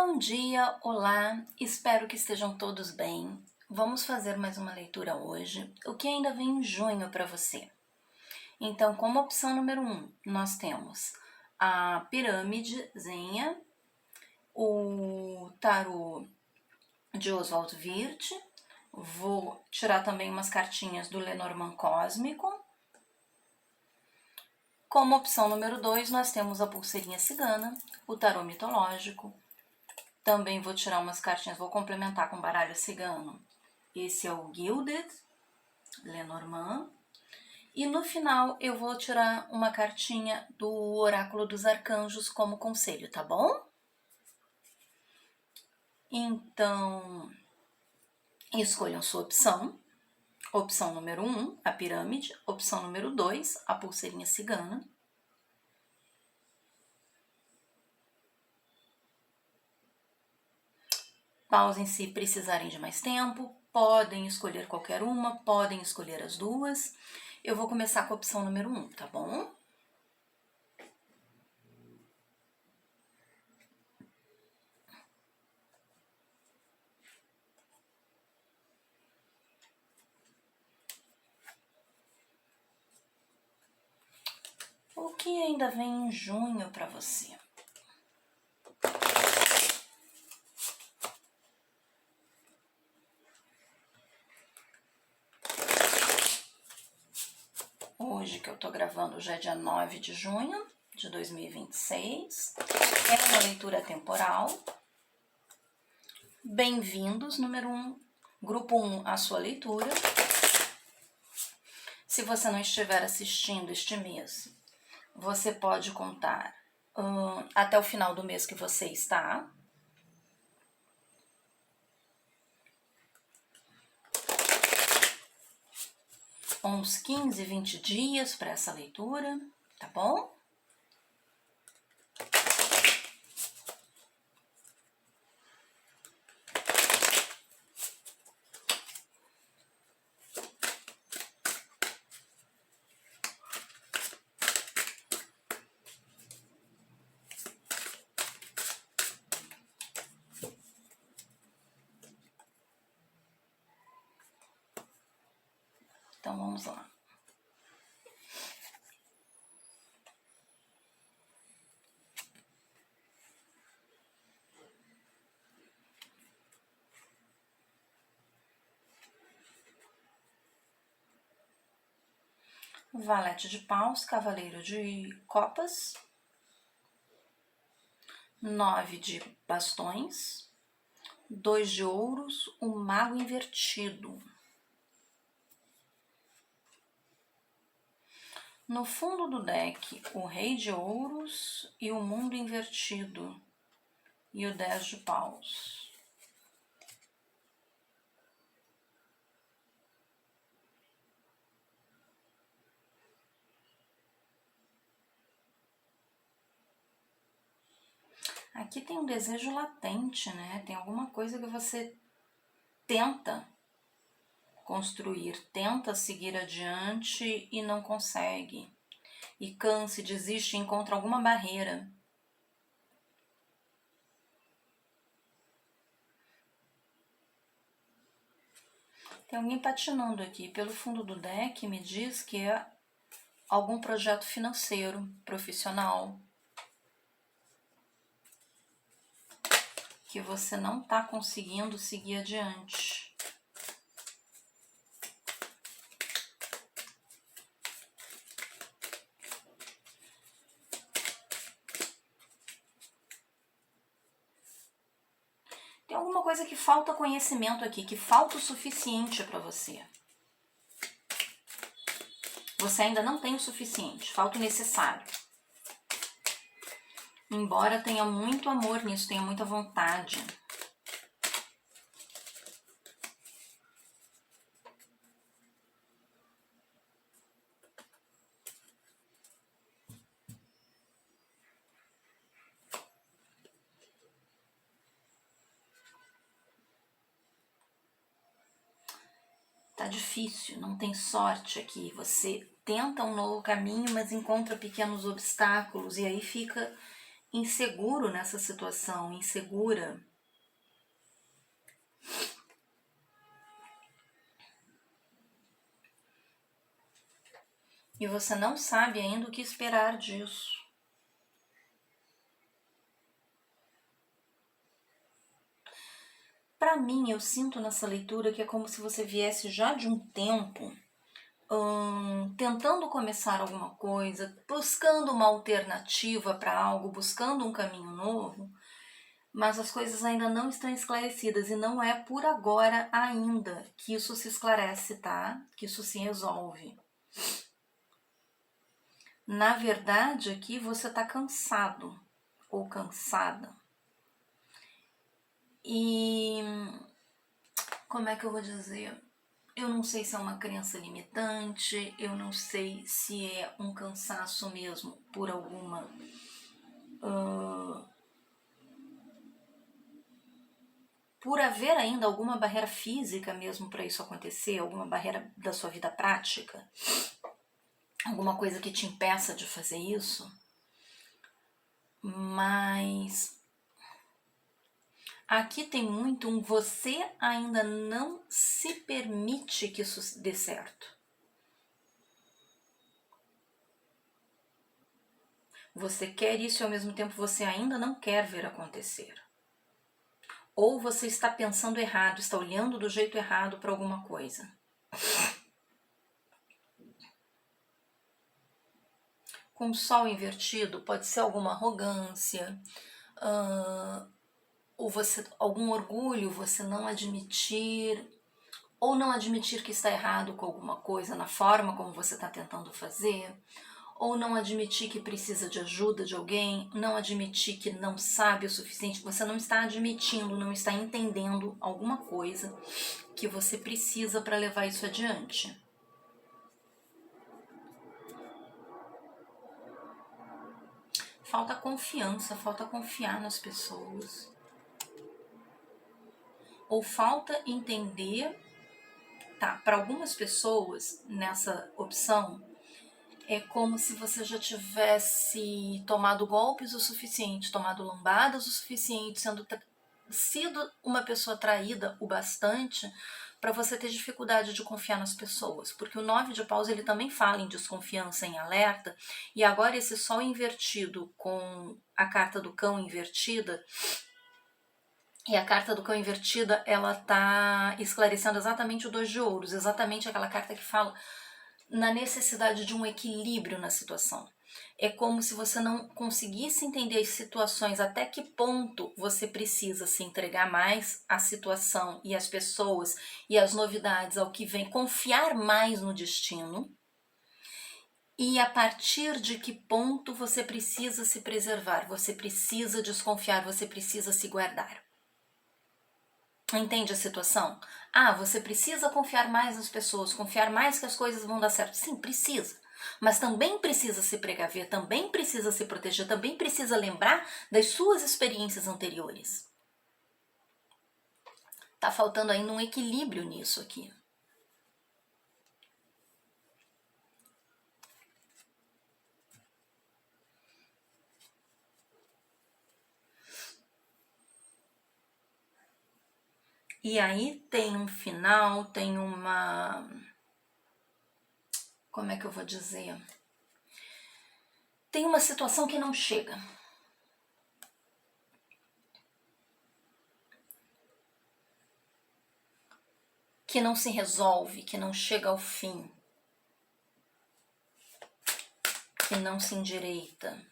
Bom dia, olá, espero que estejam todos bem. Vamos fazer mais uma leitura hoje, o que ainda vem em junho para você. Então, como opção número 1, nós temos a pirâmidezinha, o tarô de Oswald Wirth, vou tirar também umas cartinhas do Lenormand Cósmico. Como opção número 2, nós temos a pulseirinha cigana, o tarô mitológico. Também vou tirar umas cartinhas, vou complementar com baralho cigano. Esse é o Gilded, Lenormand. E no final eu vou tirar uma cartinha do Oráculo dos Arcanjos como conselho, tá bom? Então, escolham sua opção. Opção número 1, a pirâmide. Opção número 2, a pulseirinha cigana. Pausem se precisarem de mais tempo, podem escolher qualquer uma, podem escolher as duas. Eu vou começar com a opção número 1, tá bom? O que ainda vem em junho para você? Hoje que eu tô gravando já é dia 9 de junho de 2026. É uma leitura temporal. Bem-vindos, número 1, grupo 1, à sua leitura. Se você não estiver assistindo este mês, você pode contar até o final do mês que você está. Uns 15, 20 dias para essa leitura, tá bom? Então vamos lá. Valete de paus, cavaleiro de copas, 9 de bastões, 2 de ouros, o mago invertido. No fundo do deck, o rei de ouros e o mundo invertido, e o 10 de paus. Aqui tem um desejo latente, né? Tem alguma coisa que você tenta construir, tenta seguir adiante e não consegue. E cansa, desiste, encontra alguma barreira. Tem alguém patinando aqui. Pelo fundo do deck me diz que é algum projeto financeiro, profissional, que você não está conseguindo seguir adiante. Tem alguma coisa que falta conhecimento aqui, que falta o suficiente para você. Você ainda não tem o suficiente, falta o necessário. Embora tenha muito amor nisso, tenha muita vontade. Tá difícil, não tem sorte aqui. Você tenta um novo caminho, mas encontra pequenos obstáculos e aí fica inseguro nessa situação, insegura. E você não sabe ainda o que esperar disso. Para mim, eu sinto nessa leitura que é como se você viesse já de um tempo tentando começar alguma coisa, buscando uma alternativa para algo, buscando um caminho novo, mas as coisas ainda não estão esclarecidas e não é por agora ainda que isso se esclarece, tá? Que isso se resolve. Na verdade, aqui você está cansado ou cansada. E como é que eu vou dizer? Eu não sei se é uma crença limitante, eu não sei se é um cansaço mesmo por alguma por haver ainda alguma barreira física mesmo para isso acontecer, alguma barreira da sua vida prática, alguma coisa que te impeça de fazer isso. Mas aqui tem muito um você ainda não se permite que isso dê certo. Você quer isso e ao mesmo tempo você ainda não quer ver acontecer. Ou você está pensando errado, está olhando do jeito errado para alguma coisa. Com o sol invertido pode ser alguma arrogância, ou você, algum orgulho, você não admitir, ou não admitir que está errado com alguma coisa na forma como você está tentando fazer, ou não admitir que precisa de ajuda de alguém, não admitir que não sabe o suficiente, você não está admitindo, não está entendendo alguma coisa que você precisa para levar isso adiante. Falta confiança, falta confiar nas pessoas. Ou falta entender, tá, para algumas pessoas nessa opção, é como se você já tivesse tomado golpes o suficiente, tomado lambadas o suficiente, sido uma pessoa traída o bastante para você ter dificuldade de confiar nas pessoas, porque o 9 de paus ele também fala em desconfiança, em alerta, e agora esse sol invertido com a carta do cão invertida, e a carta do cão invertida, ela tá esclarecendo exatamente o 2 de ouros, exatamente aquela carta que fala na necessidade de um equilíbrio na situação. É como se você não conseguisse entender as situações, até que ponto você precisa se entregar mais à situação e às pessoas e às novidades, ao que vem, confiar mais no destino, e a partir de que ponto você precisa se preservar, você precisa desconfiar, você precisa se guardar. Entende a situação? Ah, você precisa confiar mais nas pessoas, confiar mais que as coisas vão dar certo. Sim, precisa. Mas também precisa se precaver, também precisa se proteger, também precisa lembrar das suas experiências anteriores. Tá faltando ainda um equilíbrio nisso aqui. E aí tem um final, tem uma... Como é que eu vou dizer? Tem uma situação que não chega. Que não se resolve, que não chega ao fim. Que não se endireita.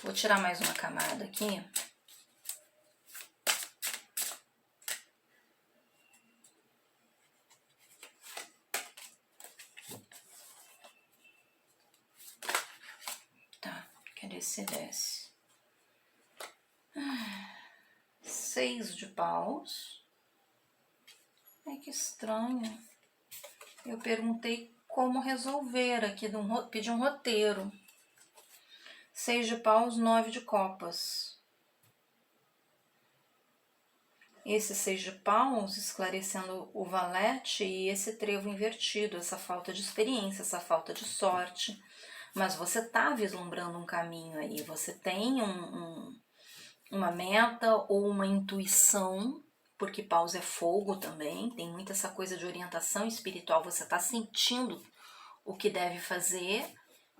Vou tirar mais uma camada aqui. Se desce. 6 de paus. Ai, que estranho. Eu perguntei como resolver aqui, pedi um roteiro. 6 de paus, 9 de copas. Esse 6 de paus esclarecendo o valete e esse trevo invertido, essa falta de experiência, essa falta de sorte. mas você está vislumbrando um caminho aí, você tem uma meta ou uma intuição, porque Paus é fogo também, tem muito essa coisa de orientação espiritual, você está sentindo o que deve fazer,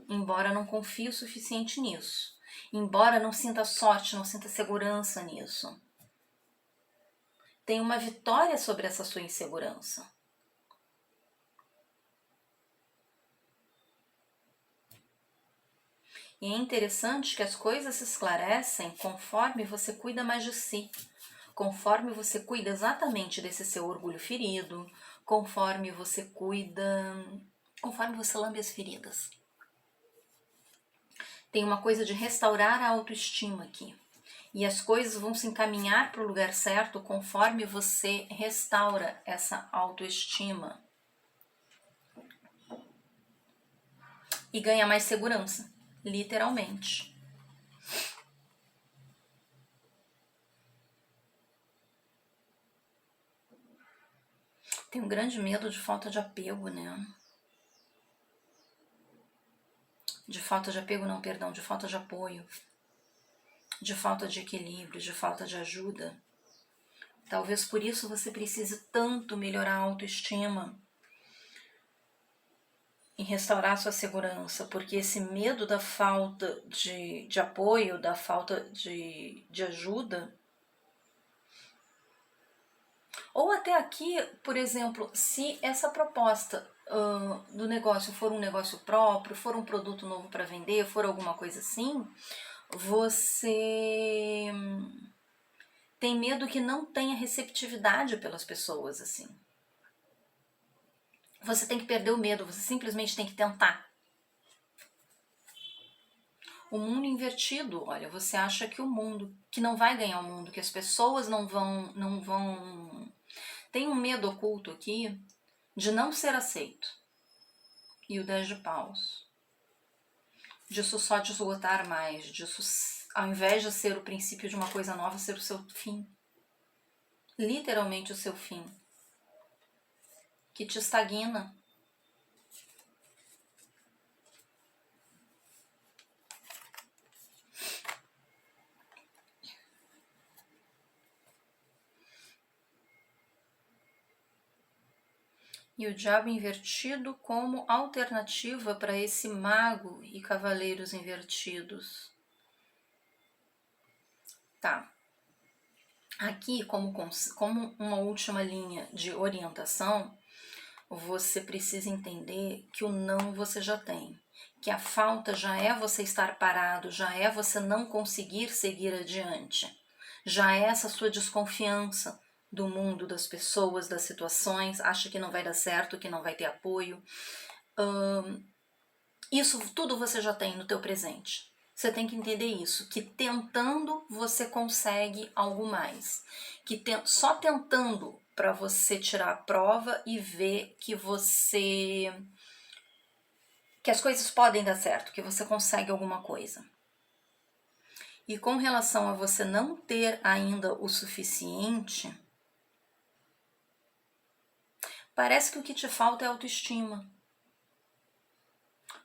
embora não confie o suficiente nisso, embora não sinta sorte, não sinta segurança nisso. Tem uma vitória sobre essa sua insegurança. E é interessante que as coisas se esclarecem conforme você cuida mais de si, conforme você cuida exatamente desse seu orgulho ferido, conforme você lambe as feridas. Tem uma coisa de restaurar a autoestima aqui. E as coisas vão se encaminhar para o lugar certo conforme você restaura essa autoestima. E ganha mais segurança, literalmente. Tem um grande medo de falta de apego, né? De falta de apego, não, perdão, de falta de apoio, de falta de equilíbrio, de falta de ajuda. Talvez por isso você precise tanto melhorar a autoestima e restaurar sua segurança, porque esse medo da falta de apoio, da falta de ajuda. Ou até aqui, por exemplo, se essa proposta do negócio for um negócio próprio, for um produto novo para vender, for alguma coisa assim, você tem medo que não tenha receptividade pelas pessoas, assim. Você tem que perder o medo, você simplesmente tem que tentar. O mundo invertido, olha, você acha que o mundo, que não vai ganhar o mundo, que as pessoas não vão... Tem um medo oculto aqui de não ser aceito. E o 10 de paus. Disso só te esgotar mais, disso, ao invés de ser o princípio de uma coisa nova, ser o seu fim. Literalmente o seu fim. Que te estagna. E o diabo invertido como alternativa para esse mago e cavaleiros invertidos. Tá. Aqui, como uma última linha de orientação, você precisa entender que o não você já tem. Que a falta já é você estar parado, já é você não conseguir seguir adiante. Já é essa sua desconfiança do mundo, das pessoas, das situações, acha que não vai dar certo, que não vai ter apoio. Isso tudo você já tem no teu presente. Você tem que entender isso, que tentando você consegue algo mais. Que só tentando para você tirar a prova e ver que as coisas podem dar certo, que você consegue alguma coisa. E com relação a você não ter ainda o suficiente, parece que o que te falta é autoestima.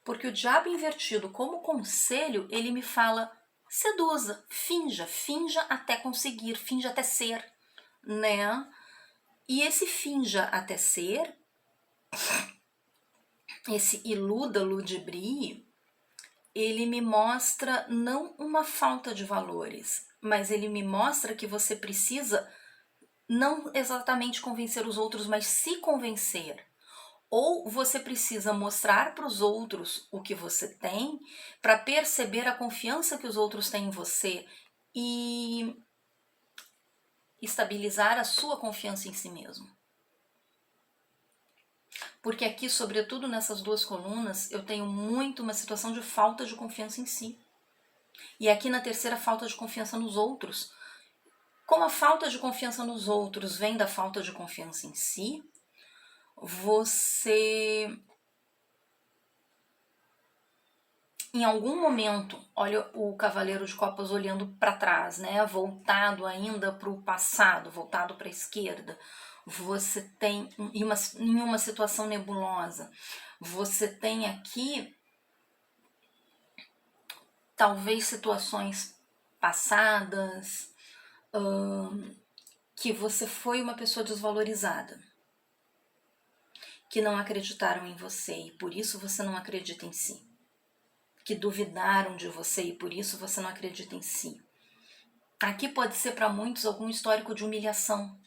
Porque o diabo invertido, como conselho, ele me fala: seduza, finja até conseguir, finja até ser, né? E esse finja até ser, esse iluda, ludibrie, ele me mostra não uma falta de valores, mas ele me mostra que você precisa não exatamente convencer os outros, mas se convencer. Ou você precisa mostrar para os outros o que você tem para perceber a confiança que os outros têm em você e estabilizar a sua confiança em si mesmo. Porque aqui, sobretudo nessas duas colunas, eu tenho muito uma situação de falta de confiança em si. E aqui na terceira, falta de confiança nos outros. Como a falta de confiança nos outros vem da falta de confiança em si, você, em algum momento, olha o cavaleiro de copas olhando para trás, né? Voltado ainda para o passado, voltado para a esquerda. Você tem, em uma situação nebulosa, você tem aqui talvez situações passadas, que você foi uma pessoa desvalorizada, que não acreditaram em você e por isso você não acredita em si, que duvidaram de você e por isso você não acredita em si. Aqui pode ser para muitos algum histórico de humilhação.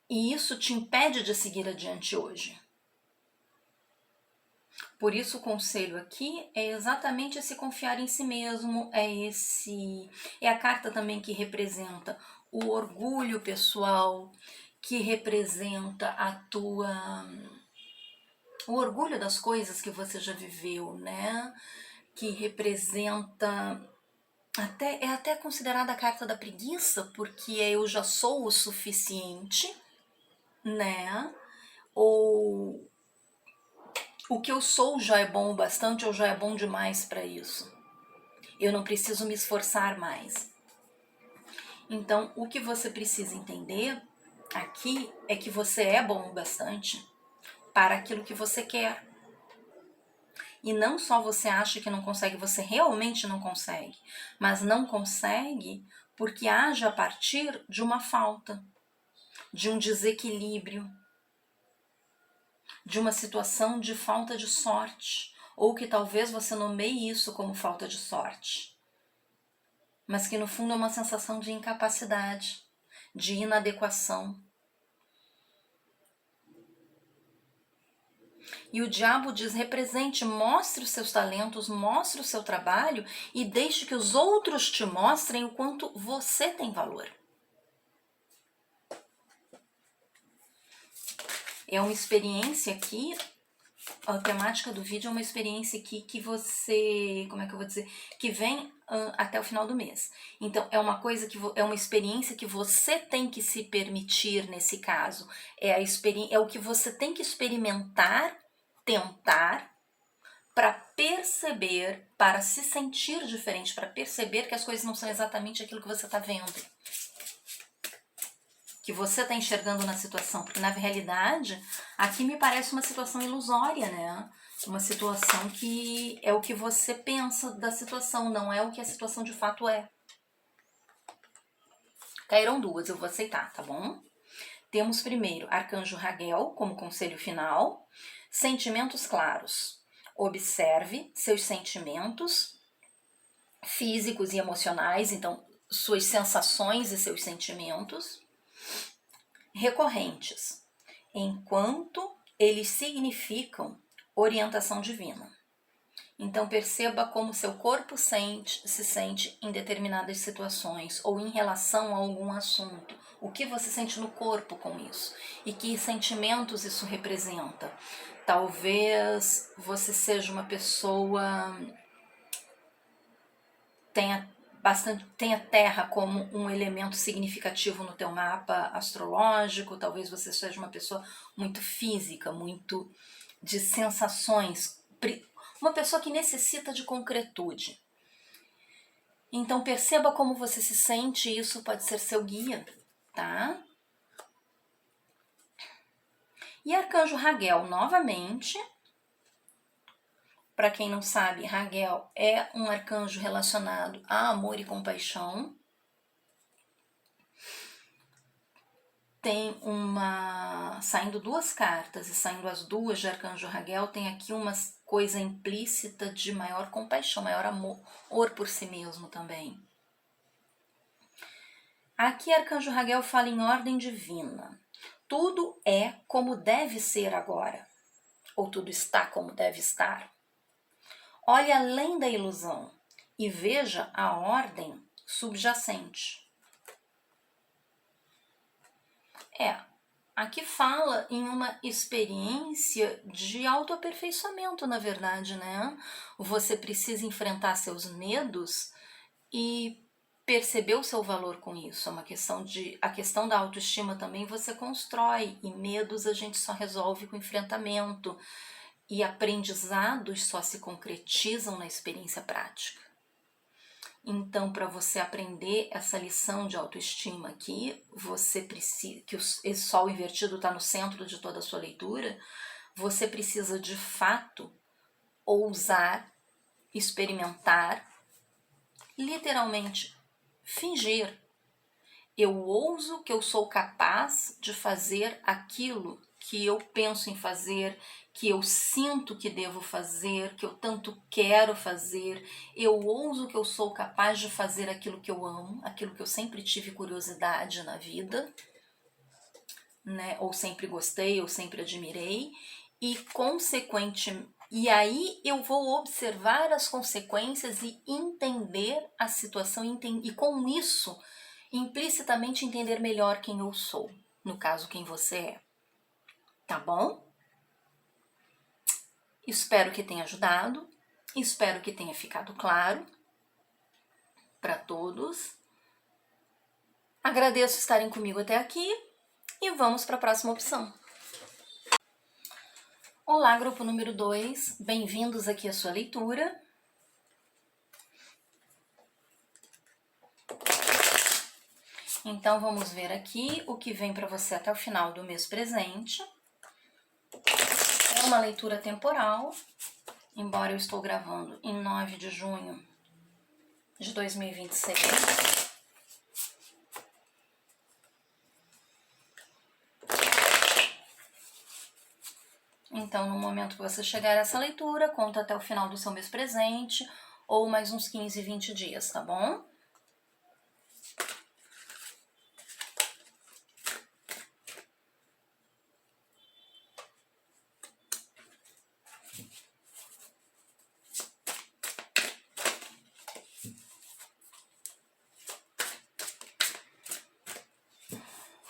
E isso te impede de seguir adiante hoje. Por isso o conselho aqui é exatamente esse confiar em si mesmo, é a carta também que representa o orgulho pessoal, que representa o orgulho das coisas que você já viveu, né? Que representa é até considerada a carta da preguiça, porque eu já sou o suficiente, né? Ou o que eu sou já é bom o bastante ou já é bom demais para isso. Eu não preciso me esforçar mais. Então, o que você precisa entender aqui é que você é bom o bastante para aquilo que você quer. E não só você acha que não consegue, você realmente não consegue. Mas não consegue porque age a partir de uma falta, de um desequilíbrio, de uma situação de falta de sorte, ou que talvez você nomeie isso como falta de sorte, mas que no fundo é uma sensação de incapacidade, de inadequação. E o diabo diz: represente, mostre os seus talentos, mostre o seu trabalho e deixe que os outros te mostrem o quanto você tem valor. É uma experiência aqui, a temática do vídeo é uma experiência aqui que você, como é que eu vou dizer, que vem até o final do mês. Então, é uma coisa que é uma experiência que você tem que se permitir nesse caso. É o que você tem que experimentar, tentar, para perceber, para se sentir diferente, para perceber que as coisas não são exatamente aquilo que você está vendo, que você está enxergando na situação, porque na realidade aqui me parece uma situação ilusória, né? Uma situação que é o que você pensa da situação, não é o que a situação de fato é. Caíram duas, eu vou aceitar, tá bom? Temos primeiro Arcanjo Raguel como conselho final, sentimentos claros. Observe seus sentimentos físicos e emocionais, então suas sensações e seus sentimentos recorrentes, enquanto eles significam orientação divina. Então perceba como seu corpo se sente em determinadas situações ou em relação a algum assunto. O que você sente no corpo com isso? E que sentimentos isso representa? Talvez você seja uma pessoa tenha terra como um elemento significativo no teu mapa astrológico, talvez você seja uma pessoa muito física, muito de sensações, uma pessoa que necessita de concretude. Então perceba como você se sente, isso pode ser seu guia, tá? E Arcanjo Raguel, novamente, para quem não sabe, Raguel é um arcanjo relacionado a amor e compaixão. Tem saindo duas cartas e saindo as duas de Arcanjo Raguel, tem aqui uma coisa implícita de maior compaixão, maior amor por si mesmo também. Aqui Arcanjo Raguel fala em ordem divina. Tudo é como deve ser agora, ou tudo está como deve estar. Olhe além da ilusão e veja a ordem subjacente. Aqui fala em uma experiência de autoaperfeiçoamento, na verdade, né? Você precisa enfrentar seus medos e perceber o seu valor com isso. É uma questão a questão da autoestima também você constrói, e medos a gente só resolve com enfrentamento, e aprendizados só se concretizam na experiência prática. Então, para você aprender essa lição de autoestima aqui, você precisa, que esse sol invertido está no centro de toda a sua leitura, você precisa de fato ousar experimentar, literalmente fingir. Eu ouso que eu sou capaz de fazer aquilo que eu penso em fazer, que eu sinto que devo fazer, que eu tanto quero fazer. Eu ouso que eu sou capaz de fazer aquilo que eu amo, aquilo que eu sempre tive curiosidade na vida, né? Ou sempre gostei, ou sempre admirei. E e aí eu vou observar as consequências e entender a situação e com isso implicitamente entender melhor quem eu sou, no caso quem você é. Tá bom? Espero que tenha ajudado, espero que tenha ficado claro para todos. Agradeço estarem comigo até aqui e vamos para a próxima opção. Olá, grupo número 2, bem-vindos aqui à sua leitura. Então, vamos ver aqui o que vem para você até o final do mês presente. É uma leitura temporal, embora eu estou gravando em 9 de junho de 2026. Então, no momento que você chegar a essa leitura, conta até o final do seu mês presente, ou mais uns 15, 20 dias, tá bom?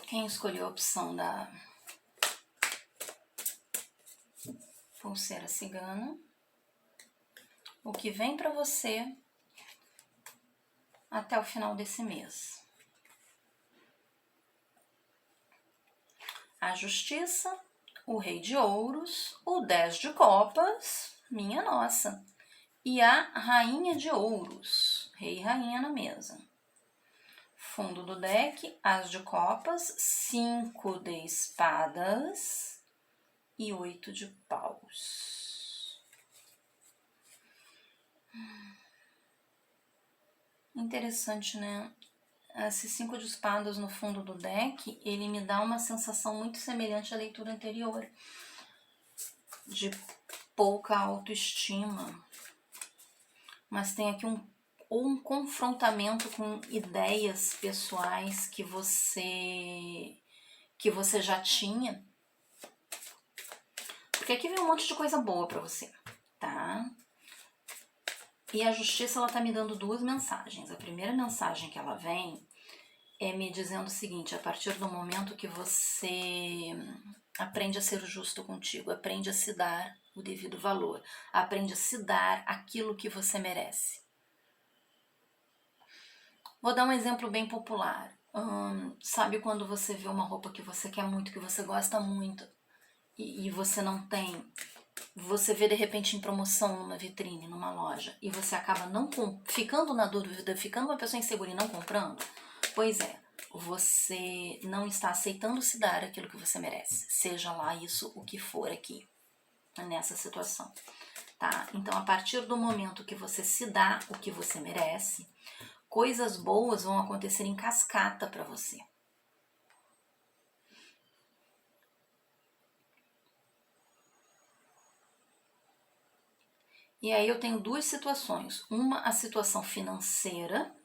Quem escolheu a opção da pulseira cigana, o que vem para você até o final desse mês? A justiça, o rei de ouros, o 10 de copas, minha nossa, e a rainha de ouros, rei e rainha na mesa. Fundo do deck, as de copas, 5 de espadas e 8 de paus. Interessante, né? Esse 5 de espadas no fundo do deck, ele me dá uma sensação muito semelhante à leitura anterior, de pouca autoestima. Mas tem aqui um confrontamento com ideias pessoais que você já tinha. Porque aqui vem um monte de coisa boa pra você, tá? E a justiça, ela tá me dando duas mensagens. A primeira mensagem que ela vem é me dizendo o seguinte: a partir do momento que você aprende a ser justo contigo, aprende a se dar o devido valor, aprende a se dar aquilo que você merece. Vou dar um exemplo bem popular. Sabe quando você vê uma roupa que você quer muito, que você gosta muito, e você não tem? Você vê de repente em promoção numa vitrine, numa loja, e você acaba ficando na dúvida, ficando uma pessoa insegura e não comprando? Pois é, você não está aceitando se dar aquilo que você merece, seja lá isso o que for aqui, nessa situação, tá? Então, a partir do momento que você se dá o que você merece, coisas boas vão acontecer em cascata para você. E aí eu tenho duas situações. Uma, a situação financeira,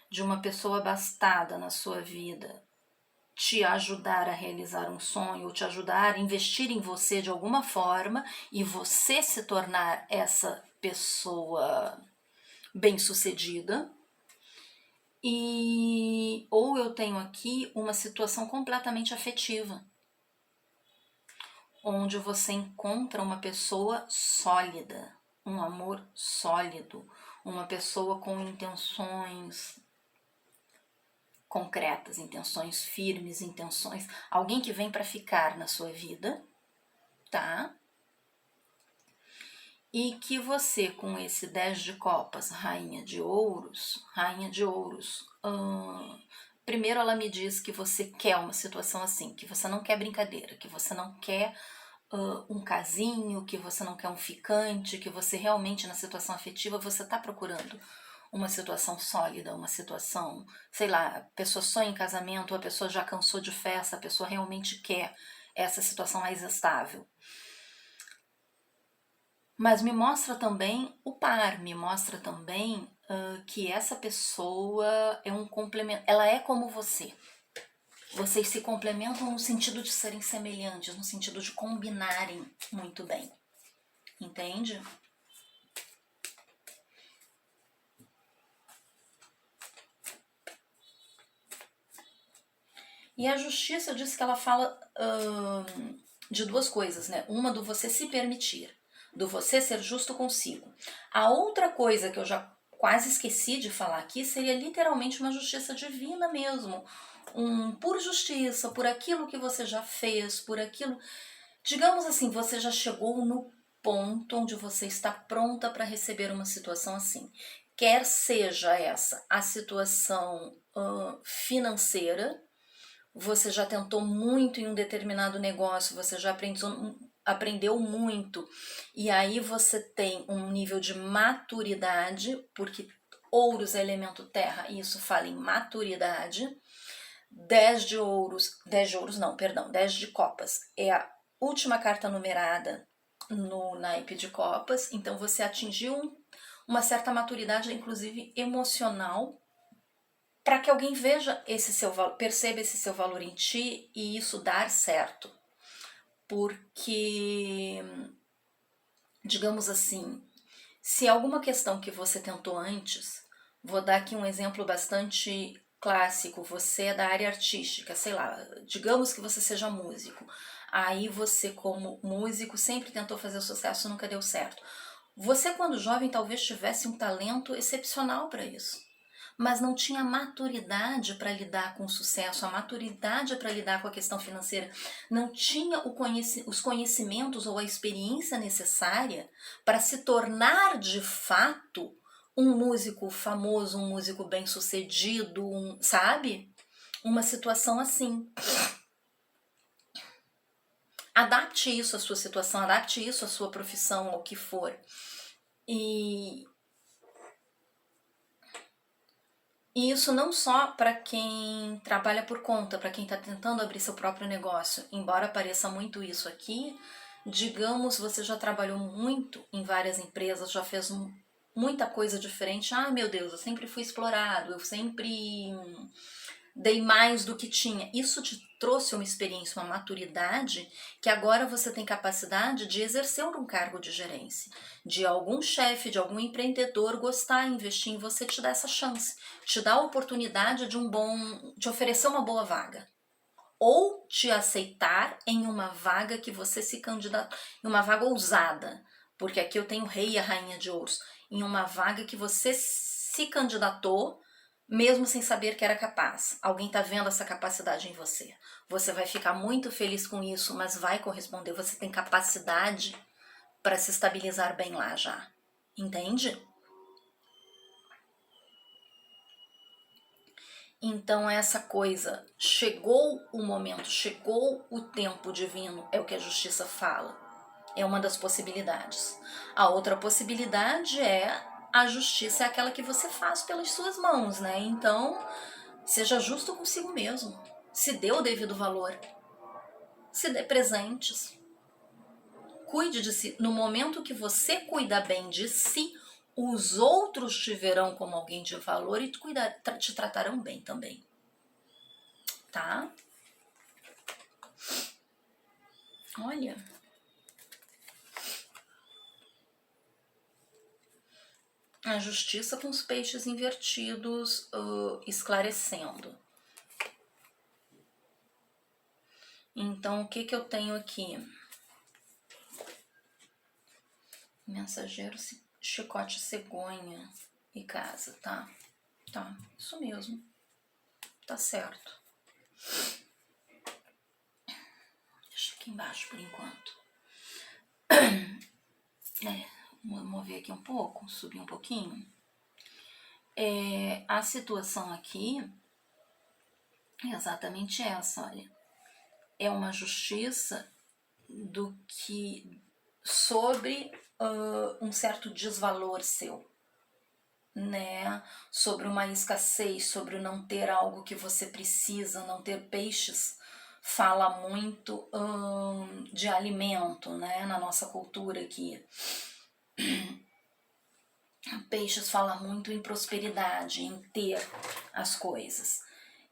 de uma pessoa abastada na sua vida te ajudar a realizar um sonho, ou te ajudar a investir em você de alguma forma, e você se tornar essa pessoa bem-sucedida. Ou eu tenho aqui uma situação completamente afetiva, onde você encontra uma pessoa sólida, um amor sólido, uma pessoa com intenções concretas, intenções firmes, alguém que vem para ficar na sua vida, tá? E que você, com esse 10 de copas, rainha de ouros, primeiro ela me diz que você quer uma situação assim, que você não quer brincadeira, que você não quer um casinho, que você não quer um ficante, que você realmente na situação afetiva você está procurando uma situação sólida, uma situação, sei lá, a pessoa sonha em casamento, a pessoa já cansou de festa, a pessoa realmente quer essa situação mais estável. Mas me mostra também o par, me mostra também que essa pessoa é um complemento, ela é como você. Vocês se complementam no sentido de serem semelhantes, no sentido de combinarem muito bem. Entende? E a justiça diz que ela fala de duas coisas, né? Uma do você se permitir, do você ser justo consigo. A outra coisa que eu já quase esqueci de falar aqui seria literalmente uma justiça divina mesmo. Por justiça, por aquilo que você já fez, por aquilo... Digamos assim, você já chegou no ponto onde você está pronta para receber uma situação assim. Quer seja essa a situação financeira, você já tentou muito em um determinado negócio, você já aprendeu muito, e aí você tem um nível de maturidade, porque ouros é elemento terra, e isso fala em maturidade. 10 de ouros, 10 de ouros não, perdão, 10 de copas é a última carta numerada no naipe de copas, então você atingiu uma certa maturidade, inclusive emocional, para que alguém veja esse seu perceba esse seu valor em ti e isso dar certo. Porque, digamos assim, se alguma questão que você tentou antes, vou dar aqui um exemplo bastante clássico, você é da área artística, sei lá, digamos que você seja músico, aí você como músico sempre tentou fazer sucesso, nunca deu certo. Você quando jovem talvez tivesse um talento excepcional para isso, mas não tinha maturidade para lidar com o sucesso, a maturidade para lidar com a questão financeira, não tinha os conhecimentos ou a experiência necessária para se tornar de fato um músico famoso, um músico bem-sucedido, sabe? Uma situação assim. Adapte isso à sua situação, adapte isso à sua profissão, ao que for. E isso não só para quem trabalha por conta, para quem está tentando abrir seu próprio negócio, embora pareça muito isso aqui, digamos, você já trabalhou muito em várias empresas, já fez muita coisa diferente. Ah, meu Deus, eu sempre fui explorado, eu sempre dei mais do que tinha. Isso te trouxe uma experiência, uma maturidade que agora você tem capacidade de exercer um cargo de gerência, de algum chefe, de algum empreendedor gostar, investir em você, te dá essa chance, te dá a oportunidade de oferecer uma boa vaga. Ou te aceitar em uma vaga que você se candidata, em uma vaga ousada, porque aqui eu tenho o rei e a rainha de ouros, em uma vaga que você se candidatou, mesmo sem saber que era capaz. Alguém está vendo essa capacidade em você. Você vai ficar muito feliz com isso, mas vai corresponder. Você tem capacidade para se estabilizar bem lá já. Entende? Então essa coisa, chegou o momento, chegou o tempo divino, é o que a justiça fala. É uma das possibilidades. A outra possibilidade é a justiça é aquela que você faz pelas suas mãos, né? Então, seja justo consigo mesmo. Se dê o devido valor. Se dê presentes. Cuide de si. No momento que você cuida bem de si, os outros te verão como alguém de valor e te tratarão bem também. Tá? Olha. A justiça com os peixes invertidos esclarecendo. Então, o que eu tenho aqui? Mensageiro, chicote, cegonha e casa, tá? Tá, isso mesmo. Tá certo. Deixa aqui embaixo por enquanto. Vou mover aqui um pouco, subir um pouquinho. A situação aqui é exatamente essa, olha. É uma justiça sobre um certo desvalor seu, né? Sobre uma escassez, sobre não ter algo que você precisa, não ter peixes. Fala muito de alimento, né? Na nossa cultura aqui. Peixes fala muito em prosperidade, em ter as coisas.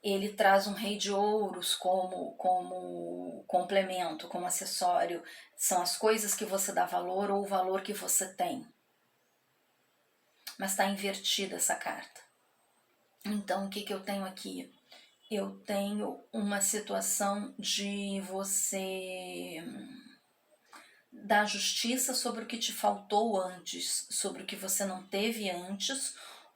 Ele traz um rei de ouros como complemento, como acessório. São as coisas que você dá valor ou o valor que você tem. Mas está invertida essa carta. Então, o que eu tenho aqui? Eu tenho uma situação de você dar justiça sobre o que te faltou antes, sobre o que você não teve antes,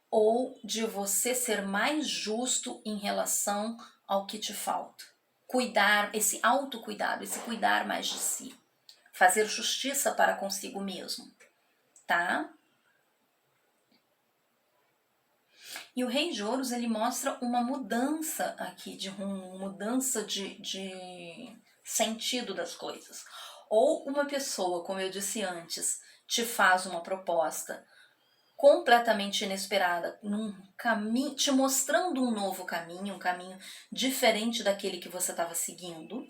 ou de você ser mais justo em relação ao que te falta. Cuidar, esse autocuidado, esse cuidar mais de si. Fazer justiça para consigo mesmo, tá? E o Rei de Ouros, ele mostra uma mudança aqui de rumo, mudança de sentido das coisas. Ou uma pessoa, como eu disse antes, te faz uma proposta completamente inesperada, num caminho, te mostrando um novo caminho, um caminho diferente daquele que você estava seguindo.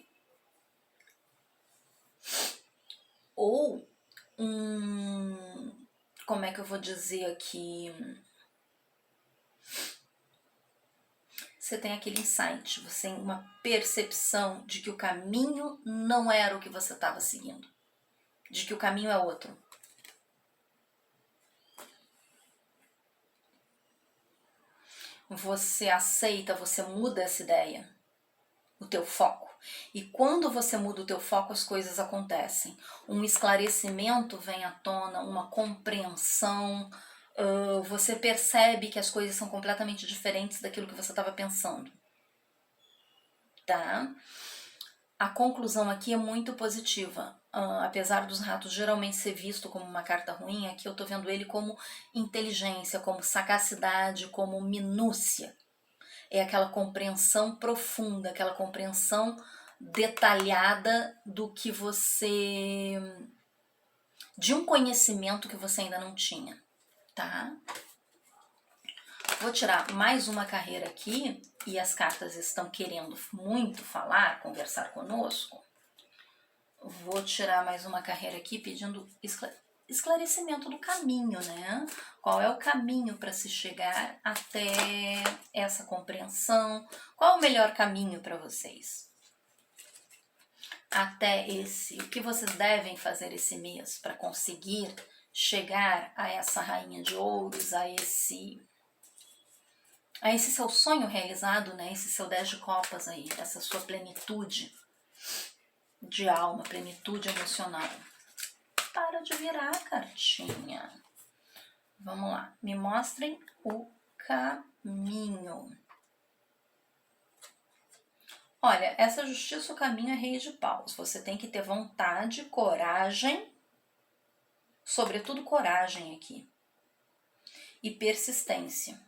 Ou como é que eu vou dizer aqui? Você tem aquele insight, você tem uma percepção de que o caminho não era o que você estava seguindo, de que o caminho é outro. Você aceita, você muda essa ideia, o teu foco. E quando você muda o teu foco, as coisas acontecem. Um esclarecimento vem à tona, uma compreensão, você percebe que as coisas são completamente diferentes daquilo que você estava pensando. Tá? A conclusão aqui é muito positiva. Apesar dos ratos geralmente ser visto como uma carta ruim, aqui eu tô vendo ele como inteligência, como sagacidade, como minúcia. É aquela compreensão profunda, aquela compreensão detalhada do que você... de um conhecimento que você ainda não tinha, tá? Vou tirar mais uma carreira aqui, e as cartas estão querendo muito falar, conversar conosco. Vou tirar mais uma carreira aqui pedindo esclarecimento do caminho, né? Qual é o caminho para se chegar até essa compreensão? Qual é o melhor caminho para vocês? Até o que vocês devem fazer esse mês para conseguir chegar a essa rainha de ouros, a esse seu sonho realizado, né? Esse seu 10 de copas aí, essa sua plenitude de alma, plenitude emocional. Para de virar a cartinha. Vamos lá, me mostrem o caminho. Olha, essa justiça, o caminho é Rei de Paus. Você tem que ter vontade, coragem, sobretudo coragem aqui, e persistência.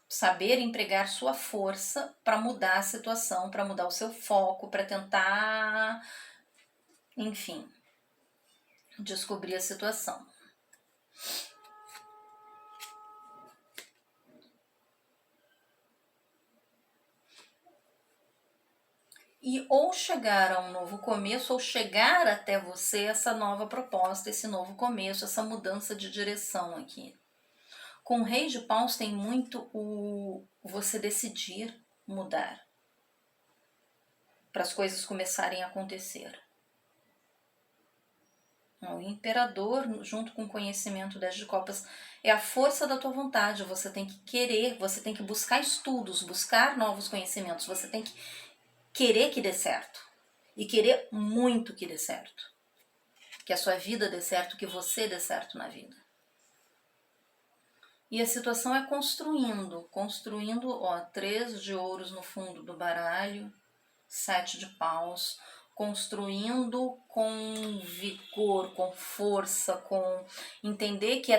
Saber empregar sua força para mudar a situação, para mudar o seu foco, para tentar, enfim, descobrir a situação. E ou chegar a um novo começo, ou chegar até você essa nova proposta, esse novo começo, essa mudança de direção aqui. Com o Rei de Paus tem muito o você decidir mudar para as coisas começarem a acontecer. O Imperador, junto com o conhecimento 10 de copas, é a força da tua vontade. Você tem que querer, você tem que buscar estudos, buscar novos conhecimentos. Você tem que querer que dê certo. E querer muito que dê certo. Que a sua vida dê certo, que você dê certo na vida. E a situação é construindo, ó, 3 de ouros no fundo do baralho, 7 de paus, construindo com vigor, com força, com entender que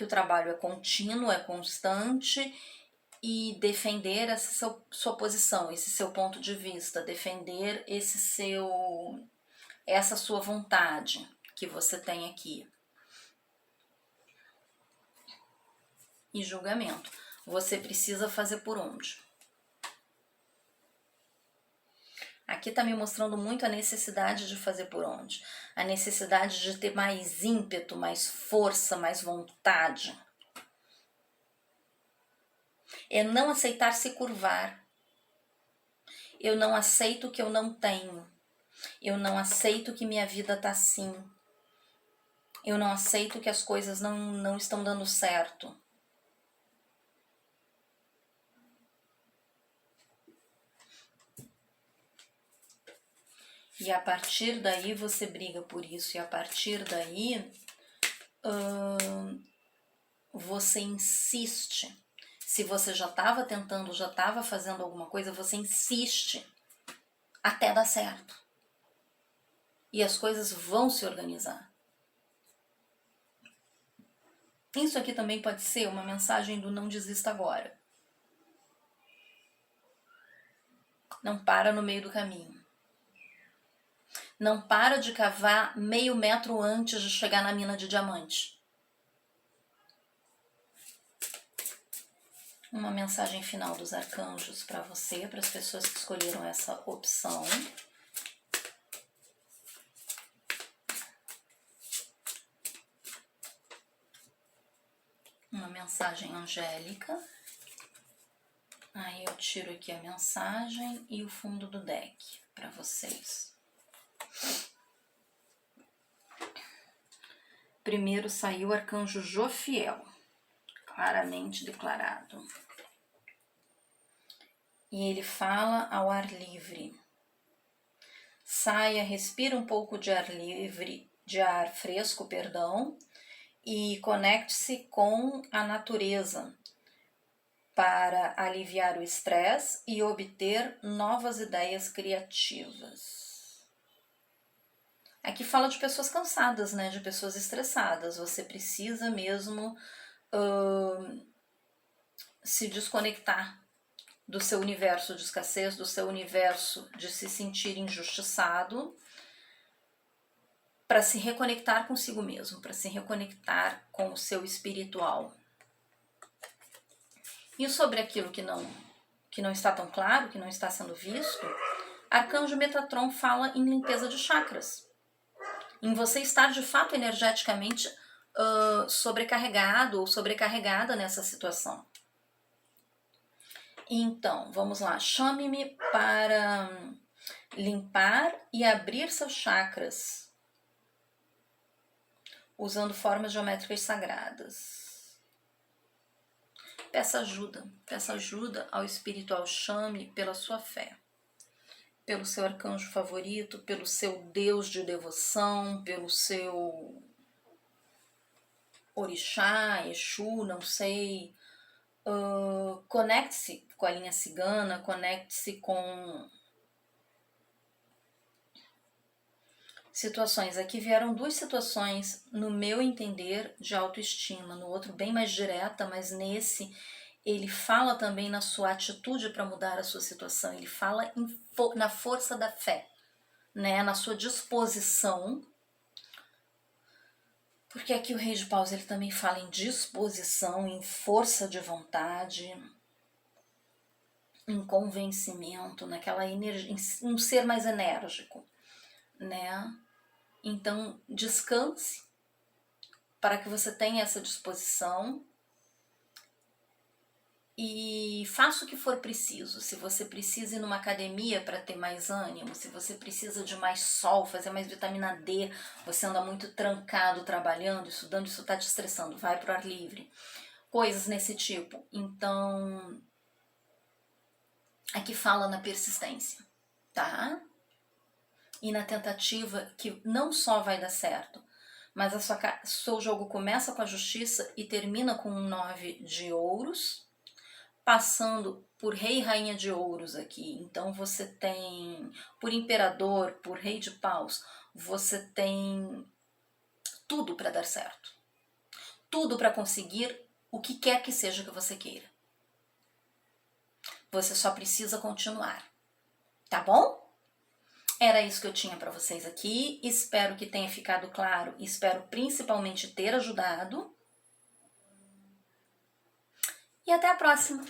o trabalho é contínuo, é constante, e defender essa sua posição, esse seu ponto de vista, defender essa sua vontade que você tem aqui. E julgamento. Você precisa fazer por onde? Aqui está me mostrando muito a necessidade de fazer por onde. A necessidade de ter mais ímpeto, mais força, mais vontade. É não aceitar se curvar. Eu não aceito o que eu não tenho. Eu não aceito que minha vida está assim. Eu não aceito que as coisas não estão dando certo. E a partir daí você briga por isso. E a partir daí você insiste. Se você já estava tentando, já estava fazendo alguma coisa, você insiste até dar certo. E as coisas vão se organizar. Isso aqui também pode ser uma mensagem do não desista agora. Não para no meio do caminho. Não para de cavar meio metro antes de chegar na mina de diamante. Uma mensagem final dos arcanjos para você, para as pessoas que escolheram essa opção. Uma mensagem angélica. Aí eu tiro aqui a mensagem e o fundo do deck para vocês. Primeiro saiu o arcanjo Jofiel, claramente declarado. E ele fala ao ar livre. Saia, respira um pouco de ar livre, de ar fresco, perdão, e conecte-se com a natureza para aliviar o estresse e obter novas ideias criativas. Aqui fala de pessoas cansadas, né? De pessoas estressadas. Você precisa mesmo se desconectar do seu universo de escassez, do seu universo de se sentir injustiçado, para se reconectar consigo mesmo, para se reconectar com o seu espiritual. E sobre aquilo que não está tão claro, que não está sendo visto, Arcanjo Metatron fala em limpeza de chakras. Em você estar de fato energeticamente sobrecarregado ou sobrecarregada nessa situação. Então, vamos lá. Chame-me para limpar e abrir seus chakras usando formas geométricas sagradas. Peça ajuda ao espiritual, chame pela sua fé, pelo seu arcanjo favorito, pelo seu Deus de devoção, pelo seu orixá, Exu, não sei. Conecte-se com a linha cigana, conecte-se com situações. Aqui vieram duas situações, no meu entender, de autoestima, no outro bem mais direta, mas nesse ele fala também na sua atitude para mudar a sua situação, ele fala na força da fé, né? Na sua disposição, porque aqui o Rei de Paus ele também fala em disposição, em força de vontade, em convencimento, naquela energia, em um ser mais enérgico, né? Então, descanse para que você tenha essa disposição e faça o que for preciso. Se você precisa ir numa academia para ter mais ânimo, se você precisa de mais sol, fazer mais vitamina D, você anda muito trancado trabalhando, estudando, isso está te estressando, vai para o ar livre. Coisas nesse tipo. Então, aqui fala na persistência, tá? E na tentativa que não só vai dar certo, mas seu jogo começa com a justiça e termina com um 9 de ouros, passando por rei e rainha de ouros aqui. Então você tem, por imperador, por rei de paus, você tem tudo para dar certo. Tudo para conseguir o que quer que seja que você queira. Você só precisa continuar, tá bom? Era isso que eu tinha para vocês aqui. Espero que tenha ficado claro. Espero principalmente ter ajudado. E até a próxima!